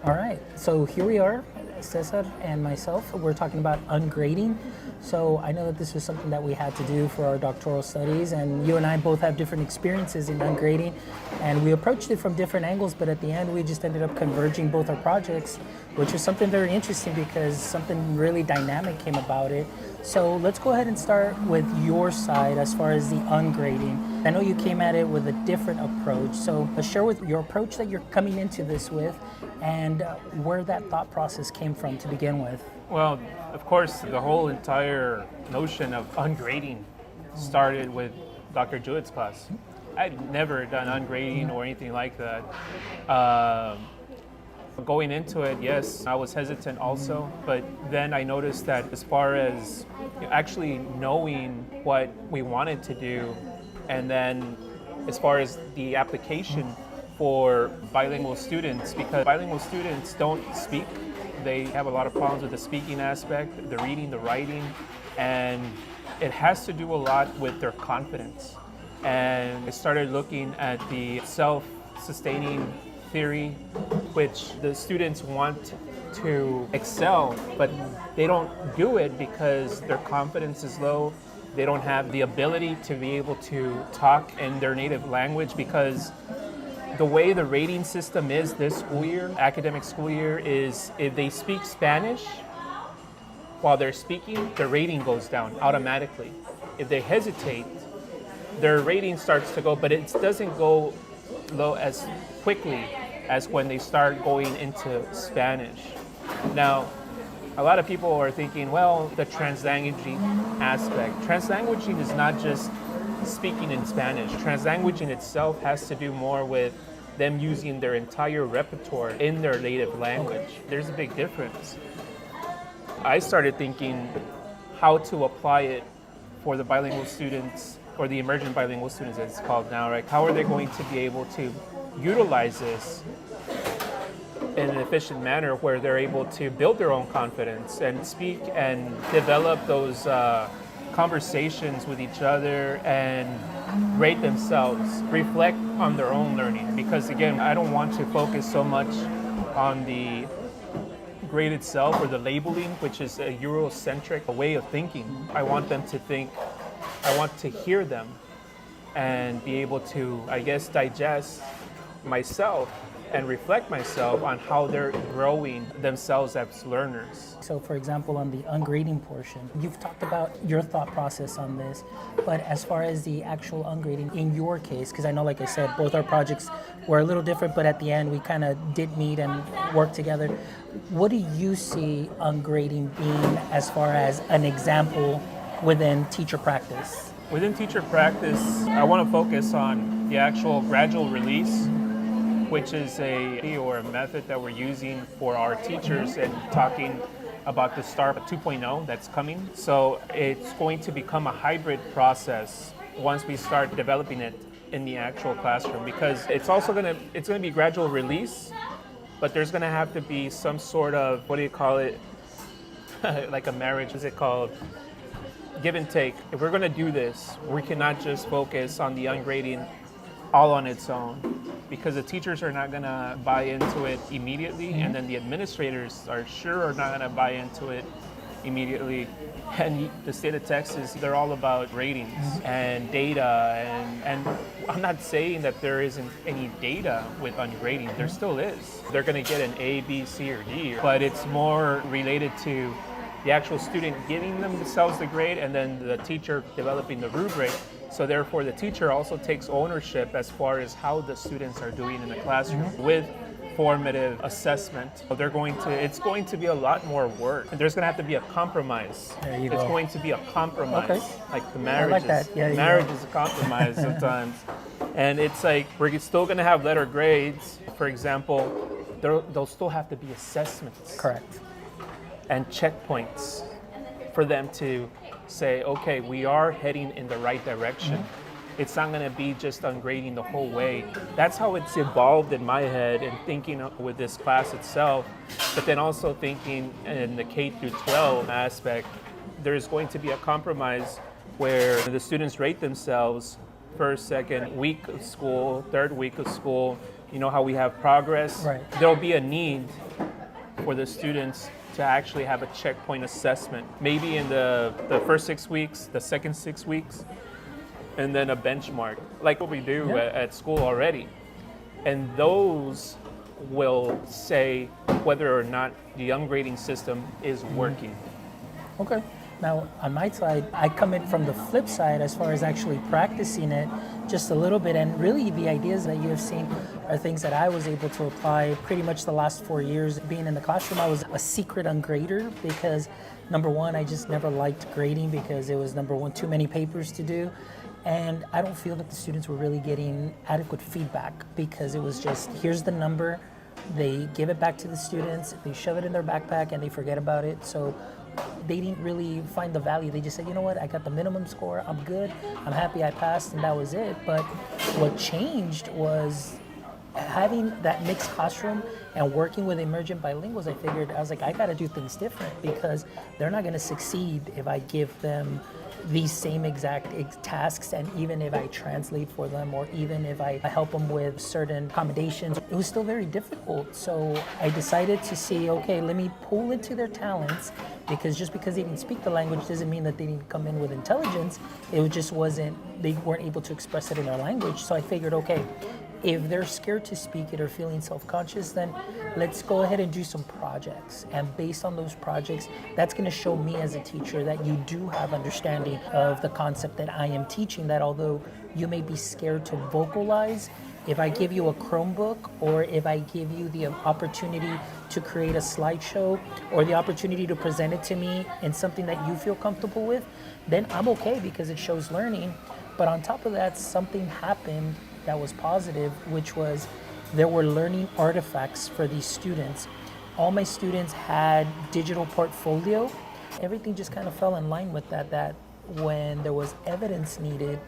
All right, so here we are, Cesar and myself. We're talking about ungrading. So I know that this was something that we had to do for our doctoral studies, and you and I both have different experiences in ungrading, and we approached it from different angles, but at the end we just ended up converging both our projects, which was something very interesting because something really dynamic came about it. So let's go ahead and start with your side as far as the ungrading. I know you came at it with a different approach, so let's share with your approach that you're coming into this with and where that thought process came from to begin with. Well, of course, the whole entire notion of ungrading started with Dr. Jewett's class. I'd never done ungrading or anything like that. Going into it, yes, I was hesitant also, but then I noticed that as far as actually knowing what we wanted to do, and then as far as the application for bilingual students, because bilingual students don't speak. They have a lot of problems with the speaking aspect, the reading, the writing, and it has to do a lot with their confidence. And I started looking at the self-sustaining theory, which the students want to excel, but they don't do it because their confidence is low. They don't have the ability to be able to talk in their native language because the way the rating system is this school year, academic school year, is if they speak Spanish while they're speaking, the rating goes down automatically. If they hesitate, their rating starts to go, but it doesn't go low as quickly as when they start going into Spanish. Now, a lot of people are thinking, well, the translanguaging aspect. Translanguaging is not just speaking in Spanish. Translanguaging itself has to do more with them using their entire repertoire in their native language. There's a big difference. I started thinking how to apply it for the bilingual students, or the emergent bilingual students as it's called now, right? How are they going to be able to utilize this in an efficient manner where they're able to build their own confidence and speak and develop those conversations with each other and rate themselves, reflect on their own learning. Because again, I don't want to focus so much on the grade itself or the labeling, which is a Eurocentric way of thinking. I want them to think, I want to hear them and be able to, I guess, digest myself and reflect myself on how they're growing themselves as learners. So for example, on the ungrading portion, you've talked about your thought process on this, but as far as the actual ungrading in your case, because I know, like I said, both our projects were a little different, but at the end we kind of did meet and work together. What do you see ungrading being as far as an example within teacher practice? Within teacher practice, I want to focus on the actual gradual release, which is a method that we're using for our teachers and talking about the STAR 2.0 that's coming. So it's going to become a hybrid process once we start developing it in the actual classroom, because it's also going to be gradual release, but there's going to have to be some sort of, what do you call it, like a marriage, is it called? Give and take. If we're going to do this, we cannot just focus on the ungrading all on its own, because the teachers are not going to buy into it immediately, and then the administrators are not going to buy into it immediately. And the state of Texas, they're all about ratings and data, and I'm not saying that there isn't any data with ungrading. There still is. They're going to get an A, B, C, or D, but it's more related to the actual student giving themselves the grade and then the teacher developing the rubric. So therefore, the teacher also takes ownership as far as how the students are doing in the classroom with formative assessment. So it's going to be a lot more work. And there's going to have to be a compromise. It's going to be a compromise. Okay. Like the marriages. I like that. Yeah, marriage is a compromise sometimes. And it's like, we're still going to have letter grades. For example, there'll still have to be assessments. Correct. And checkpoints for them to say, okay, we are heading in the right direction. It's not going to be just ungrading the whole way. That's how it's evolved in my head and thinking with this class itself, but then also thinking in the K through 12 aspect, there's going to be a compromise where the students rate themselves first, second week of school, third week of school, you know how we have progress? Right. There'll be a need for the students to actually have a checkpoint assessment, maybe in the first 6 weeks, the second 6 weeks, and then a benchmark, like what we do at school already. And those will say whether or not the ungrading system is working. Okay. Now, on my side, I come in from the flip side as far as actually practicing it just a little bit. And really, the ideas that you have seen are things that I was able to apply pretty much the last 4 years. Being in the classroom, I was a secret ungrader because, number one, I just never liked grading because it was, number one, too many papers to do. And I don't feel that the students were really getting adequate feedback because it was just, here's the number, they give it back to the students, they shove it in their backpack, and they forget about it. So they didn't really find the value. They just said, you know what, I got the minimum score, I'm good, I'm happy I passed, and that was it. But what changed was having that mixed classroom and working with emergent bilinguals. I was like, I gotta do things different because they're not gonna succeed if I give them these same exact tasks, and even if I translate for them or even if I help them with certain accommodations, it was still very difficult. So I decided to see, okay, let me pull into their talents, because just because they didn't speak the language doesn't mean that they didn't come in with intelligence. It just wasn't, they weren't able to express it in their language. So I figured, okay, if they're scared to speak it or feeling self-conscious, then let's go ahead and do some projects. And based on those projects, that's going to show me as a teacher that you do have understanding of the concept that I am teaching, that although you may be scared to vocalize, if I give you a Chromebook, or if I give you the opportunity to create a slideshow, or the opportunity to present it to me in something that you feel comfortable with, then I'm okay because it shows learning. But on top of that, something happened that was positive, which was there were learning artifacts for these students. All my students had digital portfolio. Everything just kind of fell in line with that when there was evidence needed,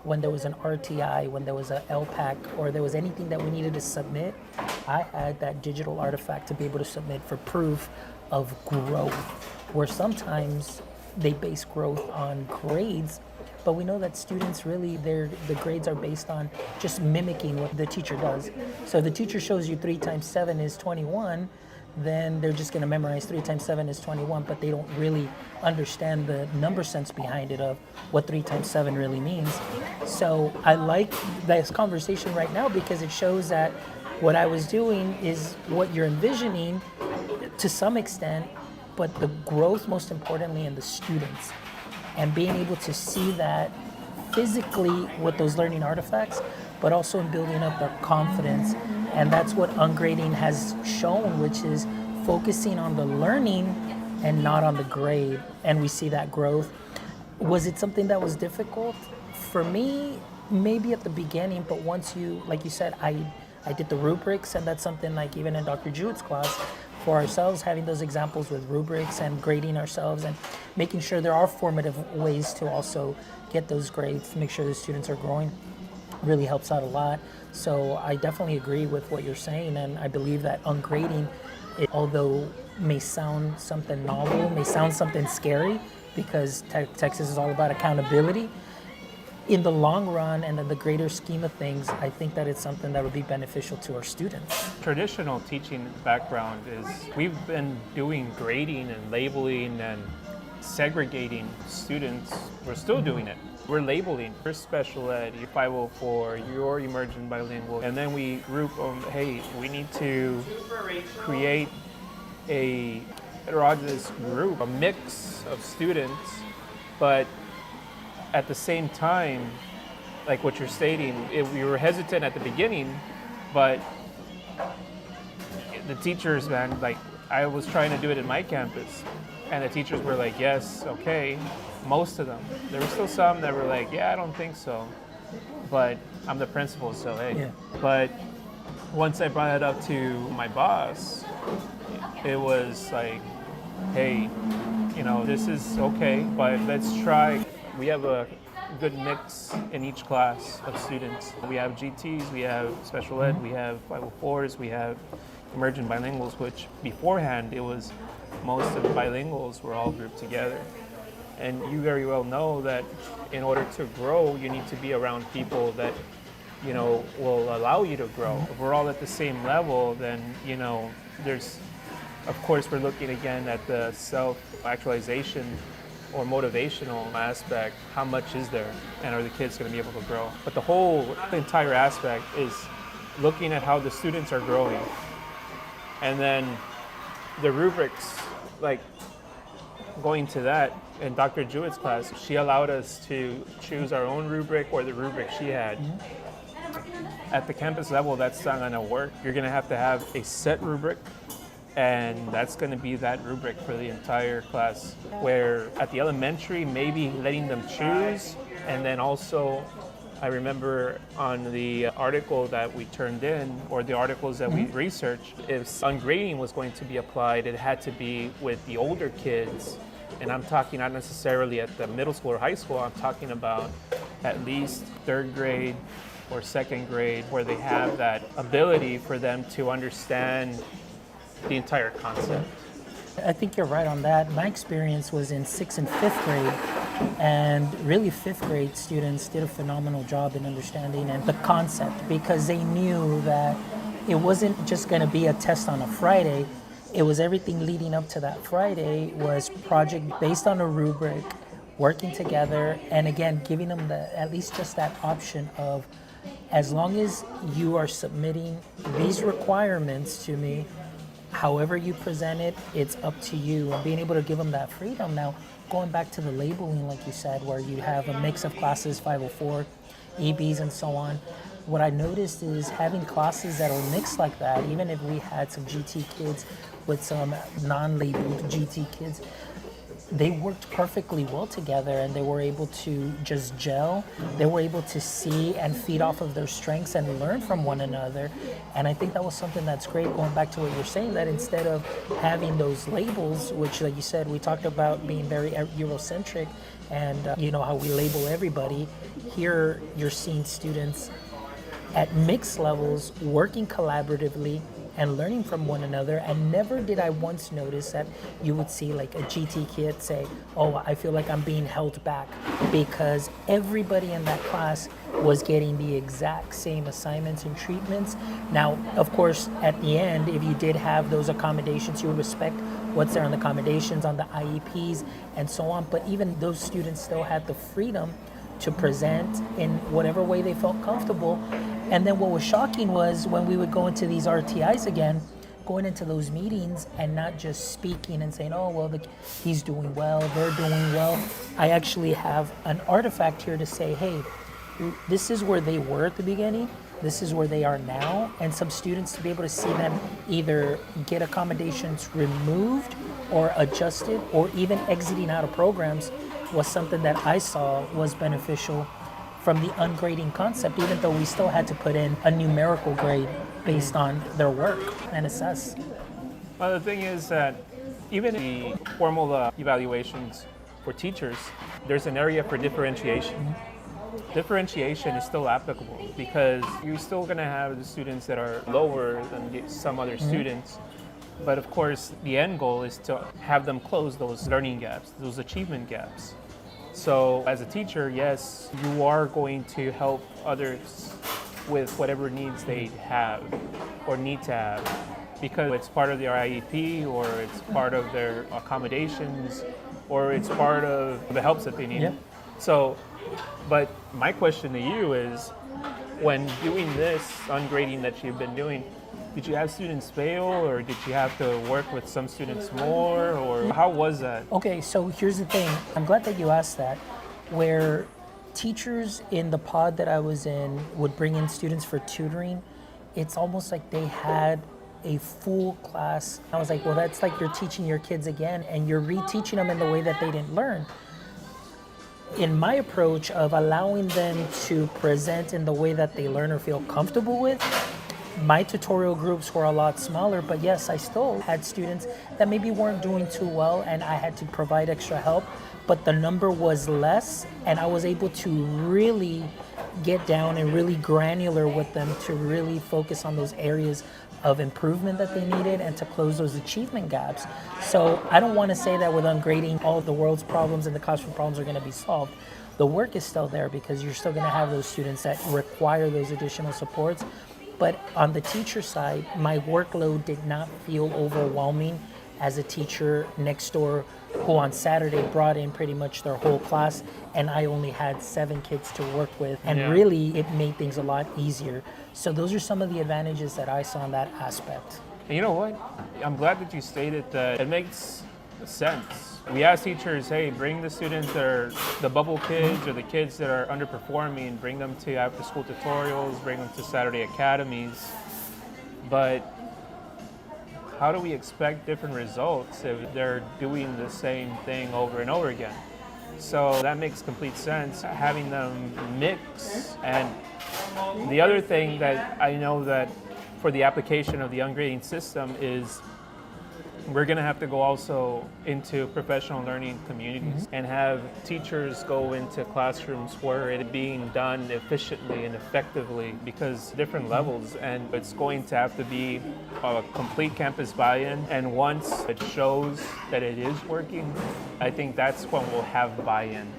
when there was an RTI, when there was a LPAC, or there was anything that we needed to submit, I had that digital artifact to be able to submit for proof of growth, where sometimes they base growth on grades, but we know that students really, the grades are based on just mimicking what the teacher does. So if the teacher shows you 3 times 7 is 21, then they're just going to memorize 3 times 7 is 21, but they don't really understand the number sense behind it of what 3 times 7 really means. So I like this conversation right now because it shows that what I was doing is what you're envisioning to some extent, but the growth most importantly in the students, and being able to see that physically with those learning artifacts, but also in building up their confidence. And that's what ungrading has shown, which is focusing on the learning and not on the grade. And we see that growth. Was it something that was difficult? For me, maybe at the beginning, but once you, like you said, I did the rubrics, and that's something like even in Dr. Jewett's class, for ourselves, having those examples with rubrics and grading ourselves and making sure there are formative ways to also get those grades to make sure the students are growing really helps out a lot. So I definitely agree with what you're saying, and I believe that ungrading, although may sound something novel, may sound something scary, because Texas is all about accountability, in the long run and in the greater scheme of things, I think that it's something that would be beneficial to our students. Traditional teaching background is we've been doing grading and labeling and segregating students. We're still doing it. We're labeling your special ed, your 504, your emergent bilingual, and then we group them, hey, we need to create a heterogeneous group, a mix of students, but at the same time, like what you're stating, we were hesitant at the beginning, but the teachers, man, like I was trying to do it in my campus, and the teachers were like, yes, okay, most of them. There were still some that were like, yeah, I don't think so, but I'm the principal, so hey. Yeah. But once I brought it up to my boss, it was like, hey, you know, this is okay, but let's try. We have a good mix in each class of students. We have GTs, we have special ed, we have 504s, we have emergent bilinguals, which beforehand it was most of the bilinguals were all grouped together. And you very well know that in order to grow, you need to be around people that will allow you to grow. If we're all at the same level, then, there's, of course, we're looking again at the self-actualization or motivational aspect. How much is there, and are the kids going to be able to grow? But the entire aspect is looking at how the students are growing, and then the rubrics, like going to that in Dr. Jewett's class, she allowed us to choose our own rubric or the rubric she had. At the campus level, that's not going to work. You're going to have a set rubric, and that's going to be that rubric for the entire class. Where at the elementary, maybe letting them choose, and then also, I remember on the article that we turned in, or the articles that we researched, if ungrading was going to be applied, it had to be with the older kids. And I'm talking not necessarily at the middle school or high school, I'm talking about at least third grade or second grade, where they have that ability for them to understand the entire concept. I think you're right on that. My experience was in 6th and 5th grade, and really 5th grade students did a phenomenal job in understanding and the concept, because they knew that it wasn't just going to be a test on a Friday. It was everything leading up to that Friday was project based on a rubric, working together, and again, giving them at least just that option of, as long as you are submitting these requirements to me, however you present it, it's up to you, and being able to give them that freedom. Now, going back to the labeling, like you said, where you have a mix of classes, 504, EBs, and so on, what I noticed is having classes that are mixed like that, even if we had some GT kids with some non-labeled GT kids, they worked perfectly well together, and they were able to just gel. They were able to see and feed off of their strengths and learn from one another. And I think that was something that's great, going back to what you're saying, that instead of having those labels, which, like you said, we talked about being very Eurocentric and how we label everybody, here you're seeing students at mixed levels working collaboratively and learning from one another. And never did I once notice that you would see like a GT kid say, oh, I feel like I'm being held back, because everybody in that class was getting the exact same assignments and treatments. Now, of course, at the end, if you did have those accommodations, you would respect what's there on the accommodations, on the IEPs, and so on. But even those students still had the freedom to present in whatever way they felt comfortable. And then what was shocking was when we would go into these RTIs again, going into those meetings and not just speaking and saying, oh, well, he's doing well, they're doing well. I actually have an artifact here to say, hey, this is where they were at the beginning, this is where they are now. And some students, to be able to see them either get accommodations removed or adjusted or even exiting out of programs was something that I saw was beneficial from the ungrading concept, even though we still had to put in a numerical grade based on their work and assess. Well, the thing is that even the formal evaluations for teachers, there's an area for differentiation. Differentiation is still applicable, because you're still going to have the students that are lower than some other students. But of course, the end goal is to have them close those learning gaps, those achievement gaps. So as a teacher, yes, you are going to help others with whatever needs they have or need to have, because it's part of their IEP, or it's part of their accommodations, or it's part of the helps that they need. Yep. So, but my question to you is, when doing this ungrading that you've been doing, did you have students fail, or did you have to work with some students more, or how was that? Okay, so here's the thing. I'm glad that you asked that. Where teachers in the pod that I was in would bring in students for tutoring, it's almost like they had a full class. I was like, well, that's like you're teaching your kids again, and you're reteaching them in the way that they didn't learn. In my approach of allowing them to present in the way that they learn or feel comfortable with, my tutorial groups were a lot smaller, but yes, I still had students that maybe weren't doing too well, and I had to provide extra help, but the number was less, and I was able to really get down and really granular with them to really focus on those areas of improvement that they needed and to close those achievement gaps. So I don't want to say that with ungrading all of the world's problems and the classroom problems are going to be solved, The work is still there because you're still going to have those students that require those additional supports. But on the teacher side, my workload did not feel overwhelming as a teacher next door who on Saturday brought in pretty much their whole class, and I only had 7 kids to work with. And really, it made things a lot easier. So those are some of the advantages that I saw in that aspect. And you know what? I'm glad that you stated that. It makes sense. We ask teachers, hey, bring the students that are the bubble kids or the kids that are underperforming, bring them to after school tutorials, bring them to Saturday academies. But how do we expect different results if they're doing the same thing over and over again? So that makes complete sense, having them mix. And the other thing that I know that for the application of the ungrading system is we're going to have to go also into professional learning communities and have teachers go into classrooms where it is being done efficiently and effectively, because different levels, and it's going to have to be a complete campus buy-in. And once it shows that it is working, I think that's when we'll have buy-in.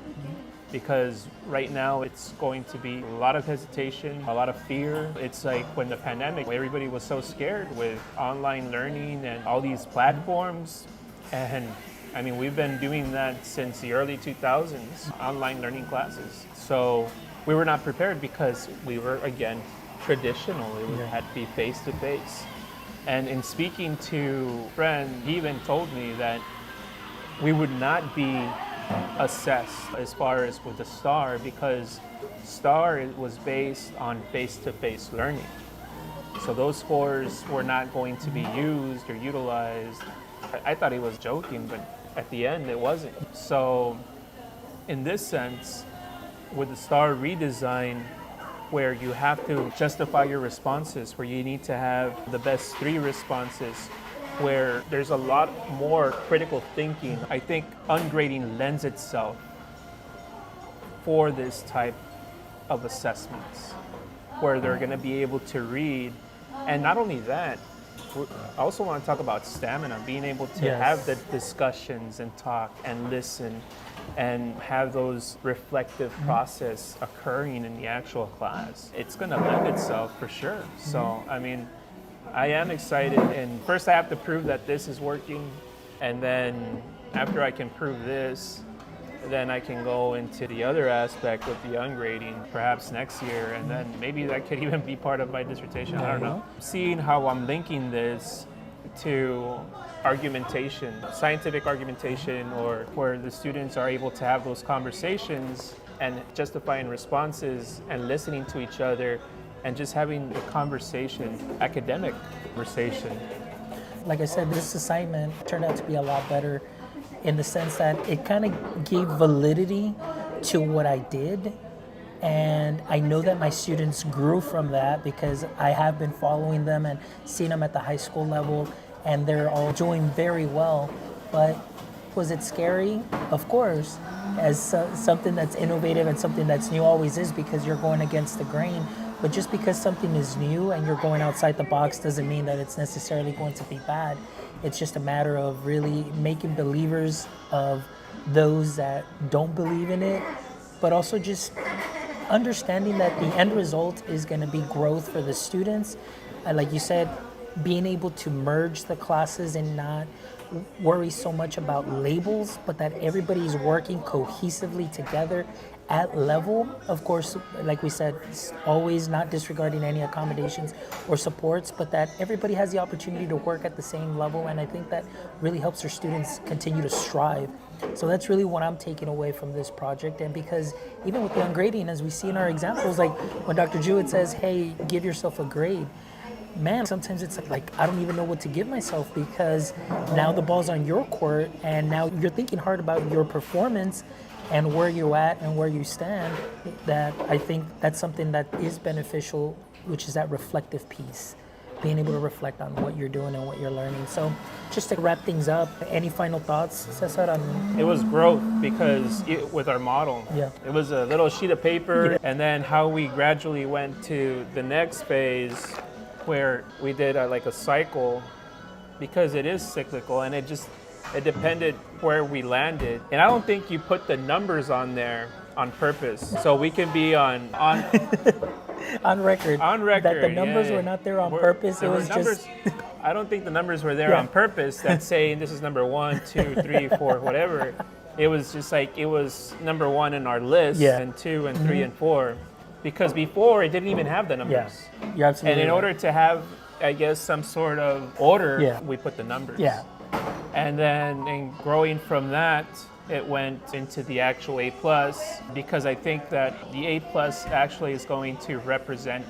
Because right now it's going to be a lot of hesitation, a lot of fear. It's like when the pandemic, everybody was so scared with online learning and all these platforms. And I mean, we've been doing that since the early 2000s, online learning classes. So we were not prepared because we were, again, traditional. It had to be face-to-face. And in speaking to a friend, he even told me that we would not be assessed as far as with the STAR, because STAR was based on face-to-face learning. So those scores were not going to be used or utilized. I thought he was joking, but at the end it wasn't. So in this sense, with the STAR redesign, where you have to justify your responses, where you need to have the best 3 responses, where there's a lot more critical thinking. I think ungrading lends itself for this type of assessments, where they're going to be able to read. And not only that, I also want to talk about stamina, being able to have the discussions and talk and listen and have those reflective process occurring in the actual class. It's going to lend itself for sure. So, I mean, I am excited, and first I have to prove that this is working, and then after I can prove this, then I can go into the other aspect with the ungrading perhaps next year, and then maybe that could even be part of my dissertation, I don't know. Seeing how I'm linking this to argumentation, scientific argumentation, or where the students are able to have those conversations and justifying responses and listening to each other, and just having the conversation, academic conversation. Like I said, this assignment turned out to be a lot better in the sense that it kind of gave validity to what I did. And I know that my students grew from that because I have been following them and seeing them at the high school level, and they're all doing very well. But was it scary? Of course, as something that's innovative and something that's new always is, because you're going against the grain. But just because something is new and you're going outside the box doesn't mean that it's necessarily going to be bad. It's just a matter of really making believers of those that don't believe in it, but also just understanding that the end result is going to be growth for the students. And like you said, being able to merge the classes and not worry so much about labels, but that everybody's working cohesively together at level. Of course, like we said, always not disregarding any accommodations or supports, but that everybody has the opportunity to work at the same level. And I think that really helps our students continue to strive. So that's really what I'm taking away from this project. And because even with the ungrading, as we see in our examples, like when Dr. Jewett says, hey, give yourself a grade, man, sometimes it's like I don't even know what to give myself, because now the ball's on your court and now you're thinking hard about your performance and where you're at and where you stand. That I think that's something that is beneficial, which is that reflective piece, being able to reflect on what you're doing and what you're learning. So just to wrap things up, any final thoughts, Cesar? It was growth, because with our model, it was a little sheet of paper, and then how we gradually went to the next phase where we did like a cycle, because it is cyclical, and it depended where we landed. And I don't think you put the numbers on there on purpose, so we can be on On record. on record That the numbers yeah. were not there on We're- purpose. there It were was numbers, just. I don't think the numbers were there Yeah. on purpose that saying this is number 1, 2, 3, 4, whatever. It was just like it was number 1 in our list, Yeah. and 2 and 3 and 4, because before it didn't even have the numbers. Yeah, you're absolutely And in right. order to have, I guess, some sort of order, Yeah. we put the numbers. Yeah. And then in growing from that, it went into the actual A+, because I think that the A+ actually is going to represent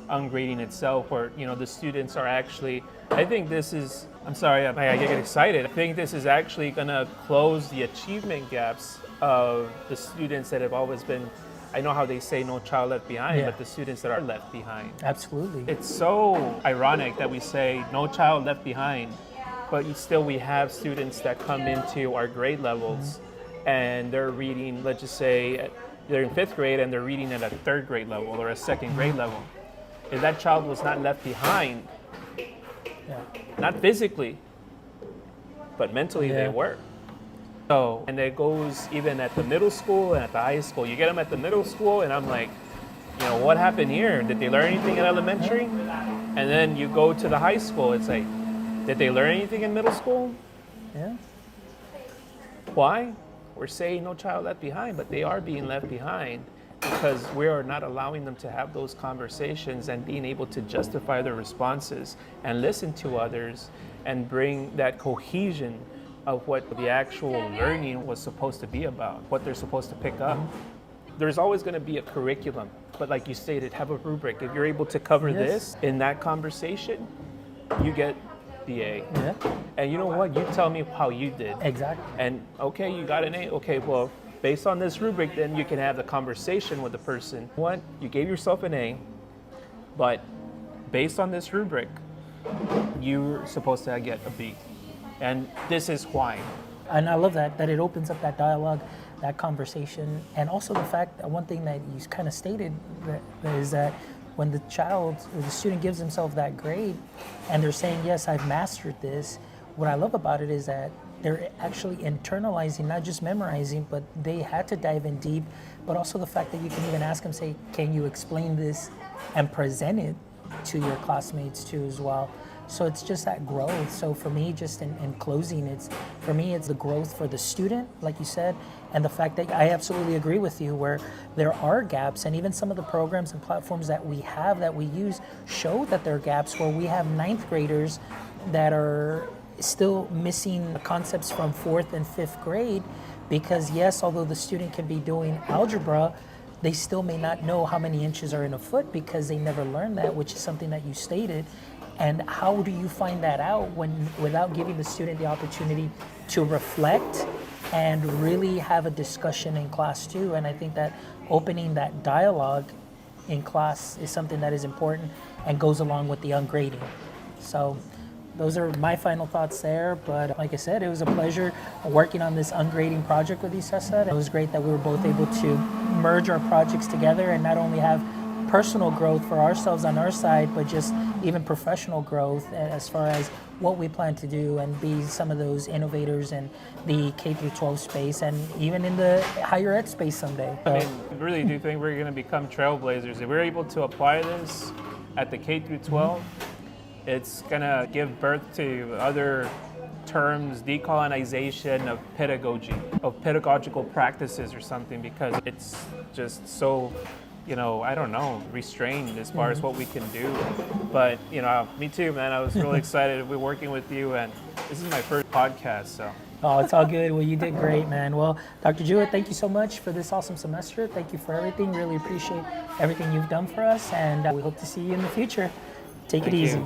ungrading itself, where, you know, the students are actually, I think this is, I'm sorry, I get excited. I think this is actually going to close the achievement gaps of the students that have always been, I know how they say no child left behind, Yeah. but the students that are left behind. Absolutely. It's so ironic that we say no child left behind, but still we have students that come into our grade levels and they're reading, let's just say they're in 5th grade and they're reading at a 3rd grade level or a 2nd grade level. If that child was not left behind, Yeah. not physically, but mentally they Yeah. were. So, and it goes even at the middle school and at the high school. You get them at the middle school and I'm like, you know, what happened here? Did they learn anything in elementary? And then you go to the high school, it's like, did they learn anything in middle school? Yeah. Why? We're saying no child left behind, but they are being left behind because we are not allowing them to have those conversations and being able to justify their responses and listen to others and bring that cohesion of what the actual learning was supposed to be about, what they're supposed to pick up. There's always going to be a curriculum, but like you stated, have a rubric. If you're able to cover Yes. this in that conversation, you get the A. Yeah. And you know what? You tell me how you did. Exactly. And okay, you got an A. Okay, well, based on this rubric, then you can have the conversation with the person. What? You gave yourself an A, but based on this rubric, you're supposed to get a B. And this is why. And I love that it opens up that dialogue, that conversation, and also the fact that one thing that you kind of stated that is that when the child or the student gives himself that grade and they're saying, yes, I've mastered this, what I love about it is that they're actually internalizing, not just memorizing, but they had to dive in deep, but also the fact that you can even ask them, say, can you explain this and present it to your classmates too as well. So it's just that growth. So for me, just in closing, it's the growth for the student, like you said, and the fact that I absolutely agree with you where there are gaps, and even some of the programs and platforms that we have that we use show that there are gaps where we have 9th graders that are still missing concepts from 4th and 5th grade because yes, although the student can be doing algebra, they still may not know how many inches are in a foot because they never learned that, which is something that you stated. And how do you find that out without giving the student the opportunity to reflect and really have a discussion in class too? And I think that opening that dialogue in class is something that is important and goes along with the ungrading. So those are my final thoughts there. But like I said, it was a pleasure working on this ungrading project with you, Cesar. It was great that we were both able to merge our projects together and not only have personal growth for ourselves on our side, but just even professional growth as far as what we plan to do and be some of those innovators in the K through 12 space and even in the higher ed space someday. I mean, I really do think we're going to become trailblazers. If we're able to apply this at the K through 12, it's going to give birth to other terms, decolonization of pedagogy, of pedagogical practices or something, because it's just so, you know, I don't know, restrained as far as what we can do. But, you know, me too, man. I was really excited to be working with you, and this is my first podcast, so. Oh, it's all good. Well, you did great, man. Well, Dr. Jewett, thank you so much for this awesome semester. Thank you for everything. Really appreciate everything you've done for us, and we hope to see you in the future. Take it easy.